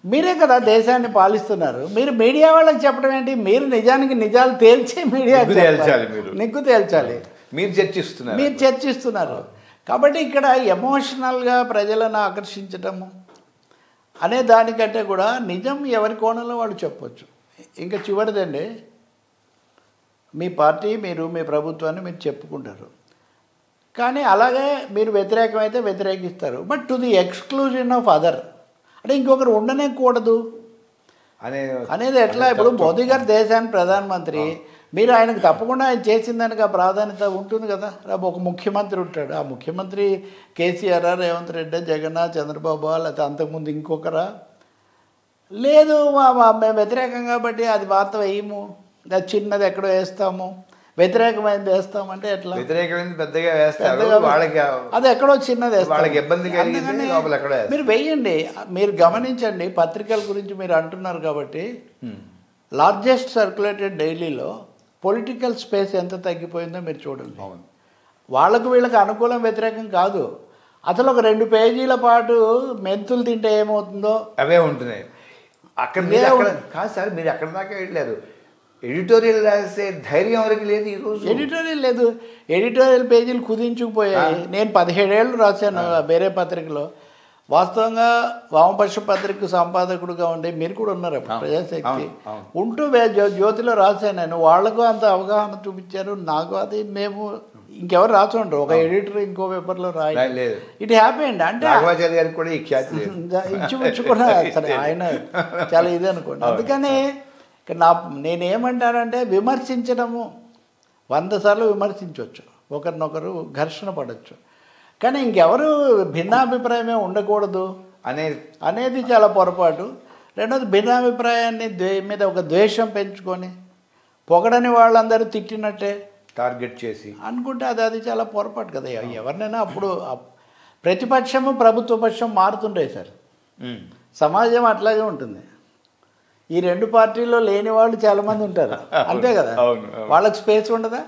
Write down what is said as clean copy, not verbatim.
మీరే కదా దేశాన్ని పాలిస్తున్నారు. మీరు మీడియా వాళ్ళకి చెప్పడం ఏంటి? మీరు నిజానికి నిజాలు తేల్చి మీడియా నిగ్గు తేల్చాలి. మీరు చర్చిస్తున్నారు. కాబట్టి ఇక్కడ ఎమోషనల్గా ప్రజలను ఆకర్షించటము అనే దానికంటే కూడా నిజం ఎవరి కోణంలో వాళ్ళు చెప్పొచ్చు. ఇంకా చివరిదండి, మీ పార్టీ మీరు మీ ప్రభుత్వాన్ని మీరు చెప్పుకుంటారు, కానీ అలాగే మీరు వ్యతిరేకమైతే వ్యతిరేకిస్తారు. But to the exclusion of other, అంటే ఇంకొకరు ఉండనే కూడదు అనేది ఎట్లా? ఇప్పుడు మోదీ గారు దేశానికి ప్రధానమంత్రి, మీరు ఆయనకు తప్పకుండా ఆయన చేసిన దానికి ఆ ప్రాధాన్యత ఉంటుంది కదా. ఒక ముఖ్యమంత్రి ఉంటాడు, ఆ ముఖ్యమంత్రి కేసీఆర్, రేవంత్ రెడ్డి, జగన్, చంద్రబాబు, లేకపోతే అంతకుముందు ఇంకొకరా? లేదు మేము వ్యతిరేకం కాబట్టి అది వార్త వేయము, అది చిన్నది ఎక్కడో వేస్తాము, వ్యతిరేకమైనది వేస్తామంటే ఎట్లా? వ్యతిరేకమైనది పెద్దగా వేస్తారు, అది ఎక్కడో చిన్నది వేస్తారు. మీరు వేయండి. మీరు గమనించండి, పత్రికల గురించి మీరు అంటున్నారు కాబట్టి లార్జెస్ట్ సర్క్యులేటెడ్ డైలీలో పొలిటికల్ స్పేస్ ఎంత తగ్గిపోయిందో మీరు చూడండి. వాళ్ళకు వీళ్ళకి అనుకూలం వ్యతిరేకం కాదు, అసలు ఒక 2 పేజీల పాటు మెంతులు తింటే ఏమవుతుందో అవే ఉంటున్నాయి. అక్కడ కాదు సార్, మీరు అక్కడ దాకా వెళ్ళారు. ఎడిటోరియల్ రాసే ధైర్యం ఎవరికి లేదు ఈరోజు. ఎడిటోరియల్ లేదు, ఎడిటోరియల్ పేజీలు కుదించుకుపోయాయి. నేను 17 ఏళ్ళు రాశాను వేరే పత్రికలో. వాస్తవంగా వామపక్ష పత్రిక సంపాదకుడుగా ఉండే మీరు కూడా ఉన్నారు అప్పుడు, ప్రజాశక్తి ఉంటూ జ్యోతిలో రాశాను నేను. వాళ్లకు అంత అవగాహన చూపించారు, నాకు అది మేము ఇంకెవరు రాసుండ్రు, ఒక ఎడిటర్ ఇంకో పేపర్లో రాయలేదు. It happened. అంటే ఇచ్చిపుచ్చుకున్నా సరే, ఆయన చాలా ఇది అనుకోండి. అందుకని నేనేమంటానంటే, విమర్శించడము 100 సార్లు విమర్శించవచ్చు, ఒకరినొకరు ఘర్షణ పడవచ్చు, కానీ ఇంకెవరు భిన్నాభిప్రాయమే ఉండకూడదు అనేది చాలా పొరపాటు. రెండోది, భిన్నాభిప్రాయాన్ని మీద ఒక ద్వేషం పెంచుకొని పొగడని వాళ్ళందరూ తిట్టినట్టే టార్గెట్ చేసి అనుకుంటే అది చాలా పొరపాటు కదా. ఎవరినైనా అప్పుడు ప్రతిపక్షము ప్రభుత్వ పక్షం మారుతుంటాయి సార్, సమాజం అట్లాగే ఉంటుంది. ఈ 2 పార్టీల్లో లేని వాళ్ళు చాలామంది ఉంటారు, అంతే కదా. వాళ్ళకి స్పేస్ ఉండదా?